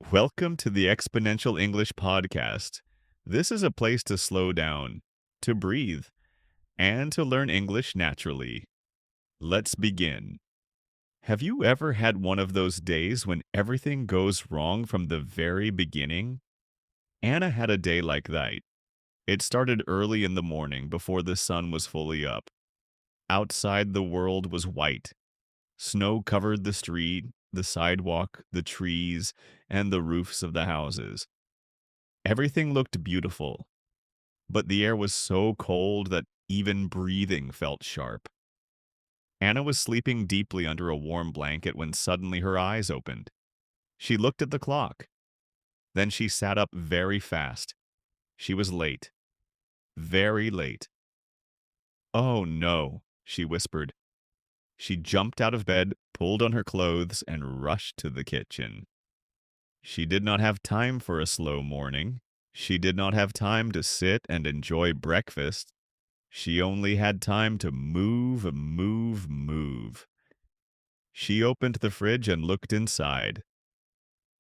Welcome to the Exponential English Podcast. This is a place to slow down, to breathe, and to learn English naturally. Let's begin. Have you ever had one of those days when everything goes wrong from the very beginning? Anna had a day like that. It started early in the morning before the sun was fully up. Outside, the world was white. Snow covered the street, the sidewalk, the trees, and the roofs of the houses. Everything looked beautiful, but the air was so cold that even breathing felt sharp. Anna was sleeping deeply under a warm blanket when suddenly her eyes opened. She looked at the clock. Then she sat up very fast. She was late. Very late. "Oh no," she whispered. She jumped out of bed, pulled on her clothes, and rushed to the kitchen. She did not have time for a slow morning. She did not have time to sit and enjoy breakfast. She only had time to move, move, move. She opened the fridge and looked inside.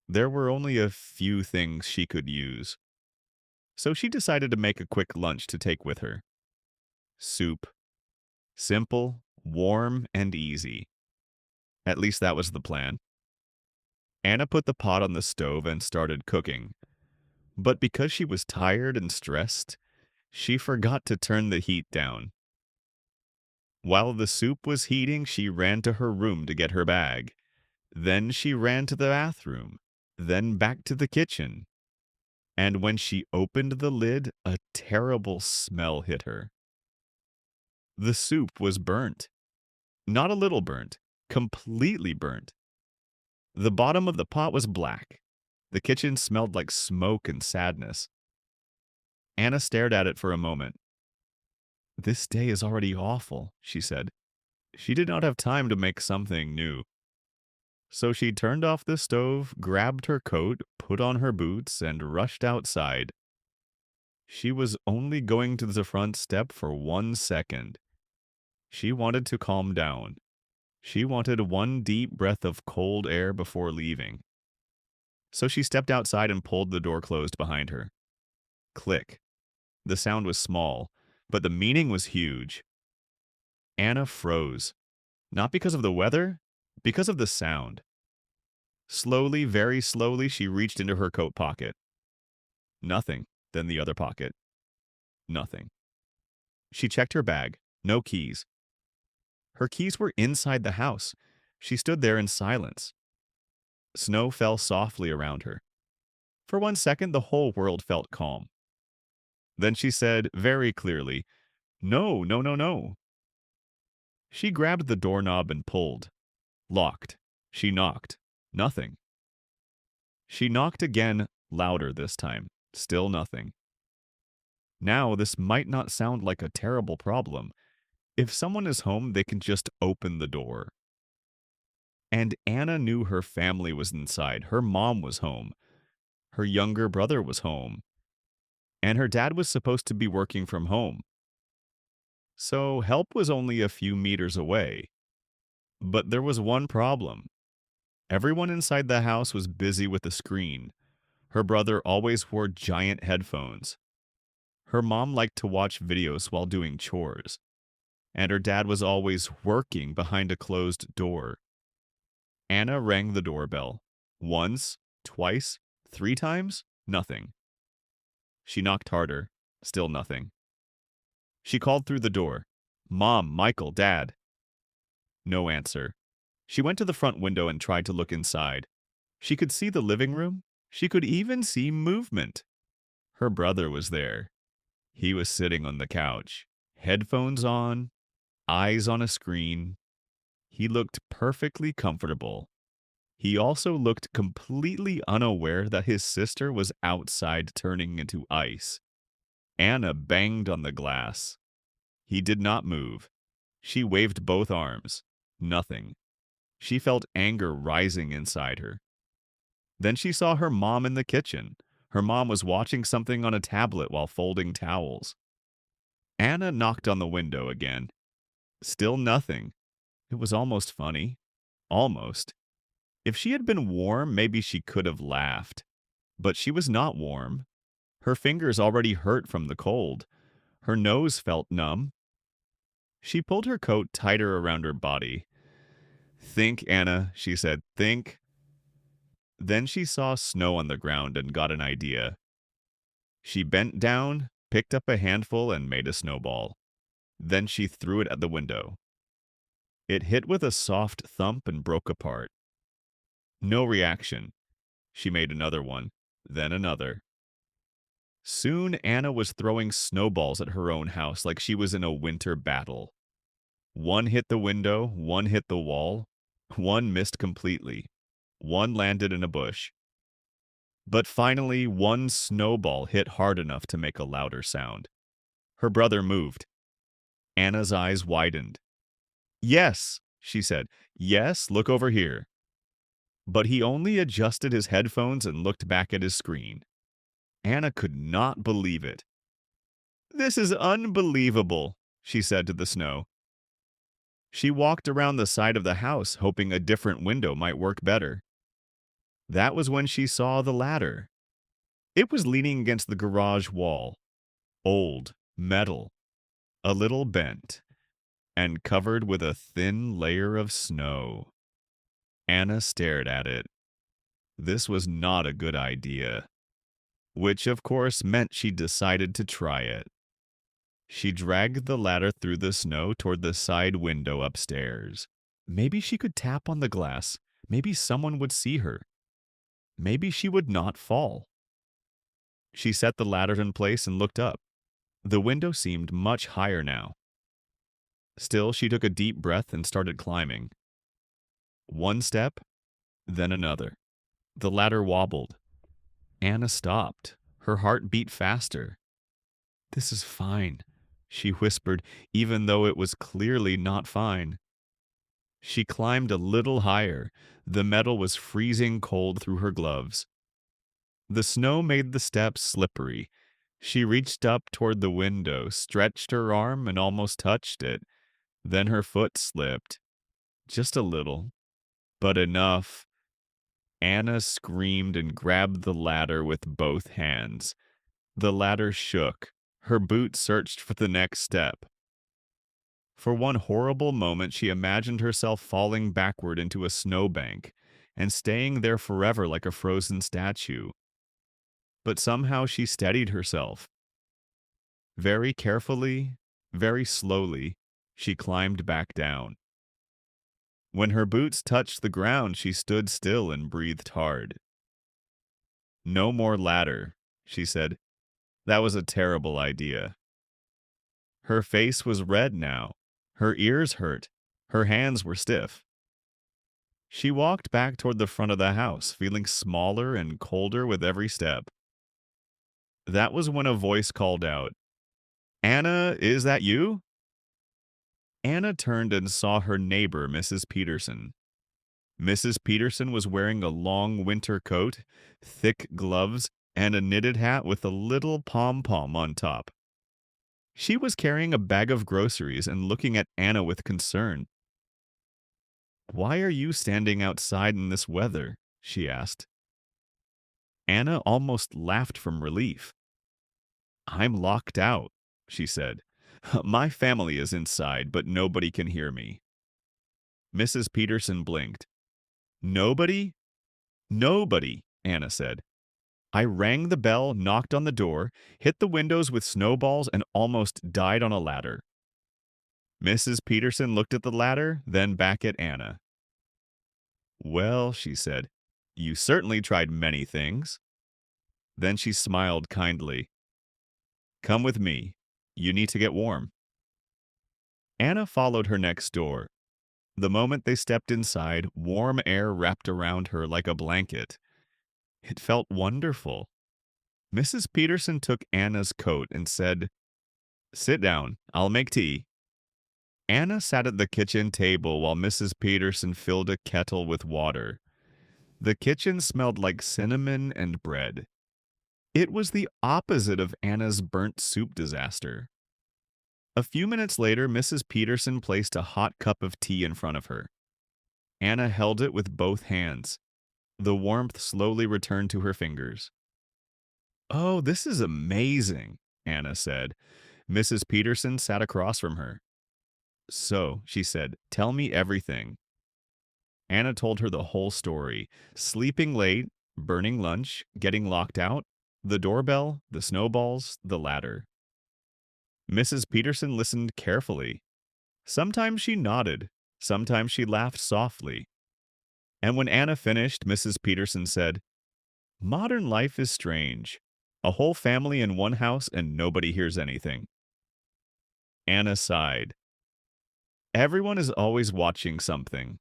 There were only a few things she could use. So she decided to make a quick lunch to take with her. Soup. Simple, warm, and easy. At least that was the plan. Anna put the pot on the stove and started cooking. But because she was tired and stressed, she forgot to turn the heat down. While the soup was heating, she ran to her room to get her bag. Then she ran to the bathroom, then back to the kitchen. And when she opened the lid, a terrible smell hit her. The soup was burnt. Not a little burnt, completely burnt. The bottom of the pot was black. The kitchen smelled like smoke and sadness. Anna stared at it for a moment. "This day is already awful," she said. She did not have time to make something new. So she turned off the stove, grabbed her coat, put on her boots, and rushed outside. She was only going to the front step for 1 second. She wanted to calm down. She wanted one deep breath of cold air before leaving. So she stepped outside and pulled the door closed behind her. Click. The sound was small, but the meaning was huge. Anna froze. Not because of the weather, because of the sound. Slowly, very slowly, she reached into her coat pocket. Nothing. Then the other pocket. Nothing. She checked her bag. No keys. Her keys were inside the house. She stood there in silence. Snow fell softly around her. For 1 second, the whole world felt calm. Then she said very clearly, "No, no, no, no." She grabbed the doorknob and pulled. Locked. She knocked. Nothing. She knocked again, louder this time. Still nothing. Now, this might not sound like a terrible problem. If someone is home, they can just open the door. And Anna knew her family was inside. Her mom was home. Her younger brother was home. And her dad was supposed to be working from home. So help was only a few meters away. But there was one problem. Everyone inside the house was busy with a screen. Her brother always wore giant headphones. Her mom liked to watch videos while doing chores. And her dad was always working behind a closed door. Anna rang the doorbell. Once, twice, 3 times, nothing. She knocked harder. Still nothing. She called through the door. "Mom, Michael, Dad." No answer. She went to the front window and tried to look inside. She could see the living room. She could even see movement. Her brother was there. He was sitting on the couch, headphones on, eyes on a screen. He looked perfectly comfortable. He also looked completely unaware that his sister was outside turning into ice. Anna banged on the glass. He did not move. She waved both arms. Nothing. She felt anger rising inside her. Then she saw her mom in the kitchen. Her mom was watching something on a tablet while folding towels. Anna knocked on the window again. Still nothing. It was almost funny. Almost. If she had been warm, maybe she could have laughed. But she was not warm. Her fingers already hurt from the cold. Her nose felt numb. She pulled her coat tighter around her body. "Think, Anna," she said, "think." Then she saw snow on the ground and got an idea. She bent down, picked up a handful, and made a snowball. Then she threw it at the window. It hit with a soft thump and broke apart. No reaction. She made another one, then another. Soon Anna was throwing snowballs at her own house like she was in a winter battle. One hit the window, one hit the wall, one missed completely, one landed in a bush. But finally, one snowball hit hard enough to make a louder sound. Her brother moved. Anna's eyes widened. "Yes," she said. "Yes, look over here." But he only adjusted his headphones and looked back at his screen. Anna could not believe it. "This is unbelievable," she said to the snow. She walked around the side of the house, hoping a different window might work better. That was when she saw the ladder. It was leaning against the garage wall. Old, metal, a little bent, and covered with a thin layer of snow. Anna stared at it. This was not a good idea, which of course meant she decided to try it. She dragged the ladder through the snow toward the side window upstairs. Maybe she could tap on the glass. Maybe someone would see her. Maybe she would not fall. She set the ladder in place and looked up. The window seemed much higher now. Still, she took a deep breath and started climbing. One step, then another. The ladder wobbled. Anna stopped. Her heart beat faster. "This is fine," she whispered, even though it was clearly not fine. She climbed a little higher. The metal was freezing cold through her gloves. The snow made the steps slippery. She reached up toward the window, stretched her arm, and almost touched it. Then her foot slipped. Just a little, but enough. Anna screamed and grabbed the ladder with both hands. The ladder shook. Her boot searched for the next step. For one horrible moment, she imagined herself falling backward into a snowbank and staying there forever like a frozen statue. But somehow she steadied herself. Very carefully, very slowly, she climbed back down. When her boots touched the ground, she stood still and breathed hard. "No more ladder," she said. "That was a terrible idea." Her face was red now. Her ears hurt. Her hands were stiff. She walked back toward the front of the house, feeling smaller and colder with every step. That was when a voice called out, "Anna, is that you?" Anna turned and saw her neighbor, Mrs. Peterson. Mrs. Peterson was wearing a long winter coat, thick gloves, and a knitted hat with a little pom-pom on top. She was carrying a bag of groceries and looking at Anna with concern. "Why are you standing outside in this weather?" she asked. Anna almost laughed from relief. "I'm locked out," she said. "My family is inside, but nobody can hear me." Mrs. Peterson blinked. "Nobody?" "Nobody," Anna said. "I rang the bell, knocked on the door, hit the windows with snowballs, and almost died on a ladder." Mrs. Peterson looked at the ladder, then back at Anna. "Well," she said, "you certainly tried many things." Then she smiled kindly. "Come with me. You need to get warm." Anna followed her next door. The moment they stepped inside, warm air wrapped around her like a blanket. It felt wonderful. Mrs. Peterson took Anna's coat and said, "Sit down. I'll make tea." Anna sat at the kitchen table while Mrs. Peterson filled a kettle with water. The kitchen smelled like cinnamon and bread. It was the opposite of Anna's burnt soup disaster. A few minutes later, Mrs. Peterson placed a hot cup of tea in front of her. Anna held it with both hands. The warmth slowly returned to her fingers. "Oh, this is amazing," Anna said. Mrs. Peterson sat across from her. "So," she said, "tell me everything." Anna told her the whole story: sleeping late, burning lunch, getting locked out, the doorbell, the snowballs, the ladder. Mrs. Peterson listened carefully. Sometimes she nodded, sometimes she laughed softly. And when Anna finished, Mrs. Peterson said, "Modern life is strange. A whole family in one house and nobody hears anything." Anna sighed. Everyone is always watching something,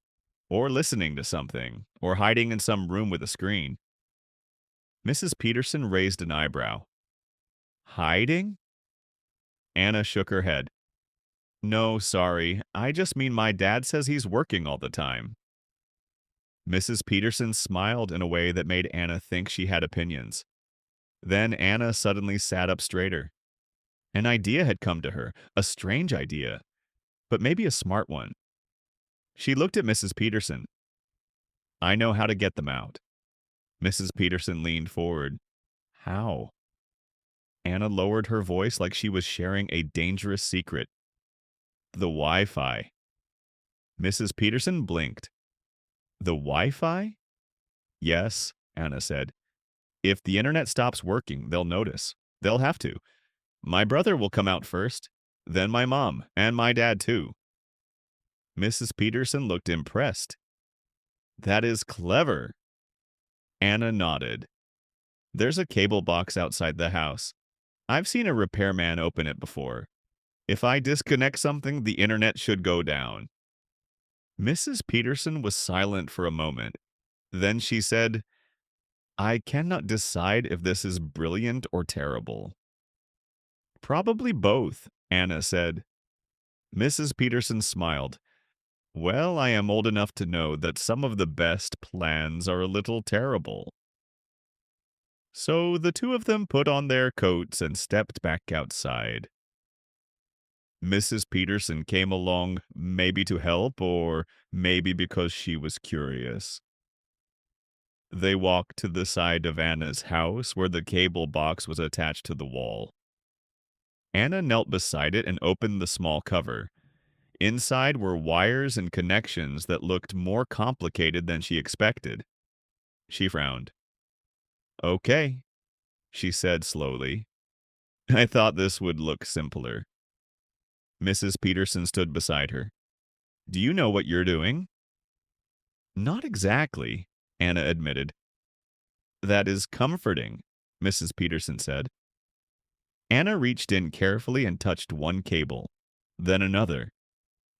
or listening to something, or hiding in some room with a screen. Mrs. Peterson raised an eyebrow. Hiding? Anna shook her head. "No, sorry. I just mean my dad says he's working all the time." Mrs. Peterson smiled in a way that made Anna think she had opinions. Then Anna suddenly sat up straighter. An idea had come to her, a strange idea, but maybe a smart one. She looked at Mrs. Peterson. "I know how to get them out." Mrs. Peterson leaned forward. "How?" Anna lowered her voice like she was sharing a dangerous secret. "The Wi-Fi." Mrs. Peterson blinked. "The Wi-Fi?" "Yes," Anna said. "If the internet stops working, they'll notice. They'll have to. My brother will come out first, then my mom, and my dad too." Mrs. Peterson looked impressed. "That is clever." Anna nodded. "There's a cable box outside the house. I've seen a repairman open it before. If I disconnect something, the internet should go down." Mrs. Peterson was silent for a moment. Then she said, "I cannot decide if this is brilliant or terrible." "Probably both," Anna said. Mrs. Peterson smiled. "Well, I am old enough to know that some of the best plans are a little terrible." So the two of them put on their coats and stepped back outside. Mrs. Peterson came along maybe to help or maybe because she was curious. They walked to the side of Anna's house where the cable box was attached to the wall. Anna knelt beside it and opened the small cover. Inside were wires and connections that looked more complicated than she expected. She frowned. "Okay," she said slowly. "I thought this would look simpler." Mrs. Peterson stood beside her. "Do you know what you're doing?" "Not exactly," Anna admitted. "That is comforting," Mrs. Peterson said. Anna reached in carefully and touched one cable, then another.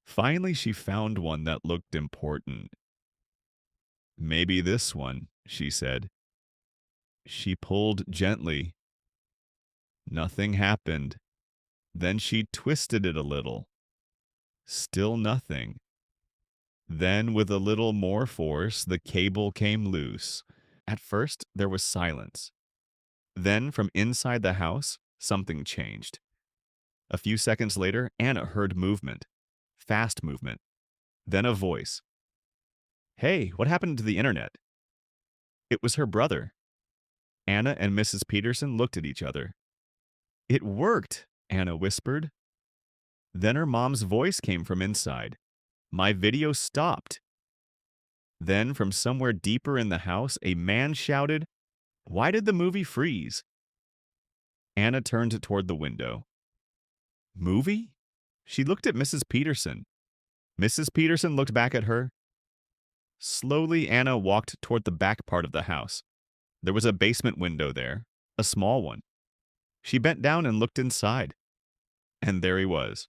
Finally, she found one that looked important. "Maybe this one," she said. She pulled gently. Nothing happened. Then she twisted it a little. Still nothing. Then, with a little more force, the cable came loose. At first, there was silence. Then, from inside the house, something changed. A few seconds later, Anna heard movement. Fast movement. Then a voice. "Hey, what happened to the internet?" It was her brother. Anna and Mrs. Peterson looked at each other. "It worked," Anna whispered. Then her mom's voice came from inside. "My video stopped." Then, from somewhere deeper in the house, a man shouted, "Why did the movie freeze?" Anna turned toward the window. "Movie?" She looked at Mrs. Peterson. Mrs. Peterson looked back at her. Slowly, Anna walked toward the back part of the house. There was a basement window there, a small one. She bent down and looked inside. And there he was.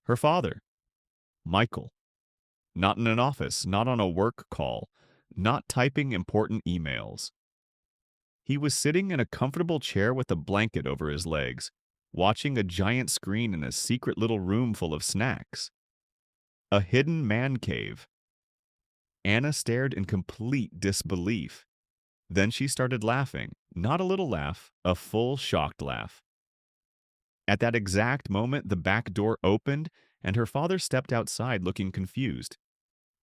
Her father, Michael. Not in an office, not on a work call, not typing important emails. He was sitting in a comfortable chair with a blanket over his legs, watching a giant screen in a secret little room full of snacks. A hidden man cave. Anna stared in complete disbelief. Then she started laughing, not a little laugh, a full shocked laugh. At that exact moment, the back door opened, and her father stepped outside looking confused.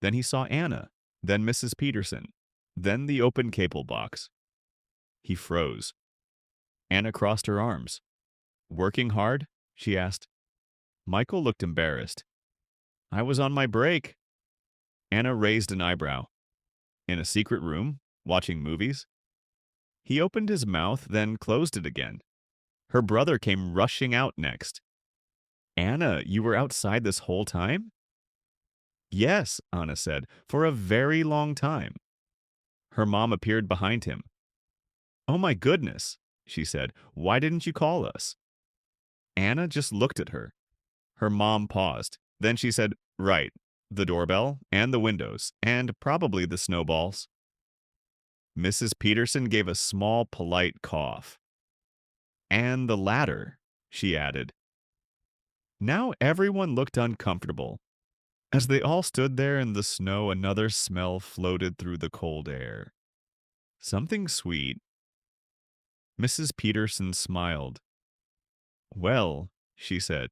Then he saw Anna, then Mrs. Peterson, then the open cable box. He froze. Anna crossed her arms. Working hard? She asked. Michael looked embarrassed. I was on my break. Anna raised an eyebrow. In a secret room, watching movies? He opened his mouth, then closed it again. Her brother came rushing out next. Anna, you were outside this whole time? Yes, Anna said, for a very long time. Her mom appeared behind him. Oh my goodness, she said. Why didn't you call us? Anna just looked at her. Her mom paused. Then she said, right, the doorbell and the windows and probably the snowballs. Mrs. Peterson gave a small, polite cough. And the ladder, she added. Now everyone looked uncomfortable. As they all stood there in the snow, another smell floated through the cold air. Something sweet. Mrs. Peterson smiled. Well, she said,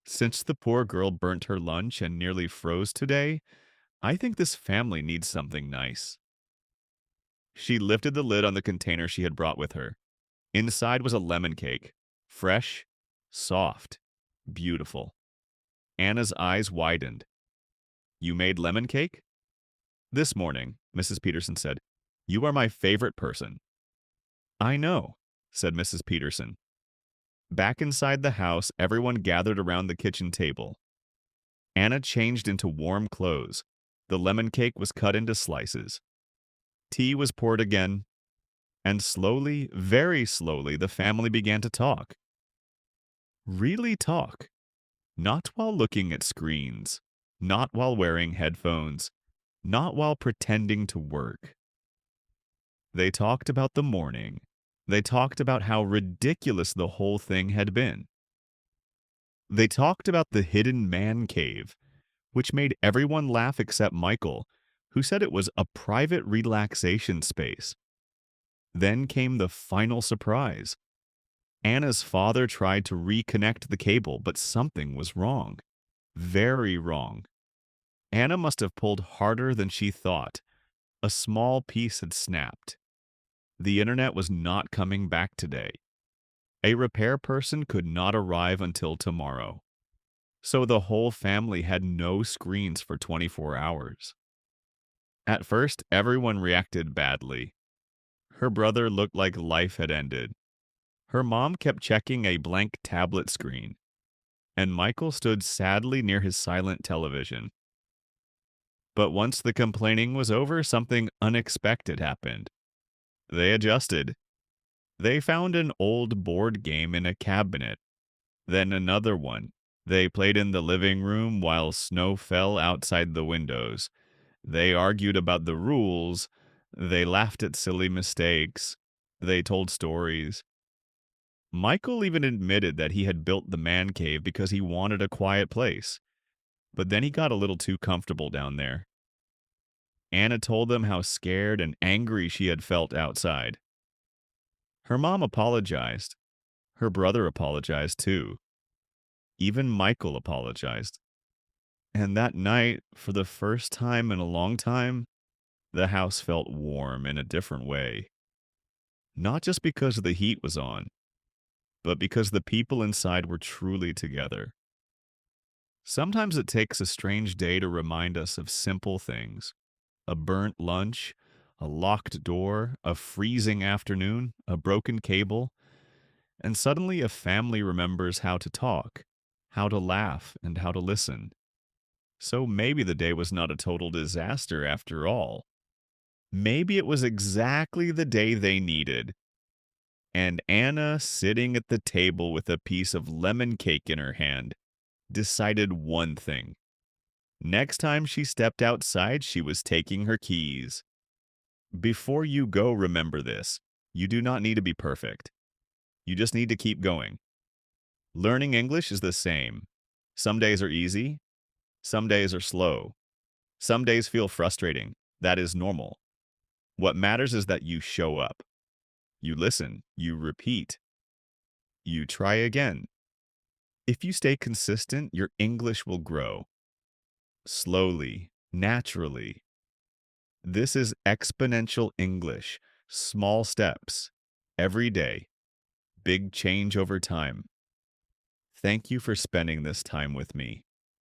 since the poor girl burnt her lunch and nearly froze today, I think this family needs something nice. She lifted the lid on the container she had brought with her. Inside was a lemon cake. Fresh, soft, beautiful. Anna's eyes widened. You made lemon cake? This morning, Mrs. Peterson said. You are my favorite person. I know, said Mrs. Peterson. Back inside the house, everyone gathered around the kitchen table. Anna changed into warm clothes. The lemon cake was cut into slices. Tea was poured again, and slowly, very slowly, the family began to talk. Really talk. Not while looking at screens, not while wearing headphones, not while pretending to work. They talked about the morning. They talked about how ridiculous the whole thing had been. They talked about the hidden man cave, which made everyone laugh except Michael, who said it was a private relaxation space. Then came the final surprise. Anna's father tried to reconnect the cable, but something was wrong. Very wrong. Anna must have pulled harder than she thought. A small piece had snapped. The internet was not coming back today. A repair person could not arrive until tomorrow. So the whole family had no screens for 24 hours. At first, everyone reacted badly. Her brother looked like life had ended. Her mom kept checking a blank tablet screen, and Michael stood sadly near his silent television. But once the complaining was over, something unexpected happened. They adjusted. They found an old board game in a cabinet, then another one. They played in the living room while snow fell outside the windows. They argued about the rules. They laughed at silly mistakes. They told stories. Michael even admitted that he had built the man cave because he wanted a quiet place. But then he got a little too comfortable down there. Anna told them how scared and angry she had felt outside. Her mom apologized. Her brother apologized too. Even Michael apologized. And that night, for the first time in a long time, the house felt warm in a different way. Not just because the heat was on, but because the people inside were truly together. Sometimes it takes a strange day to remind us of simple things. A burnt lunch, a locked door, a freezing afternoon, a broken cable, and suddenly a family remembers how to talk, how to laugh, and how to listen. So maybe the day was not a total disaster after all. Maybe it was exactly the day they needed. And Anna, sitting at the table with a piece of lemon cake in her hand, decided one thing. Next time she stepped outside, she was taking her keys. Before you go, remember this. You do not need to be perfect. You just need to keep going. Learning English is the same. Some days are easy. Some days are slow. Some days feel frustrating. That is normal. What matters is that you show up. You listen. You repeat. You try again. If you stay consistent, your English will grow. Slowly, naturally. This is exponential English. Small steps. Every day. Big change over time. Thank you for spending this time with me.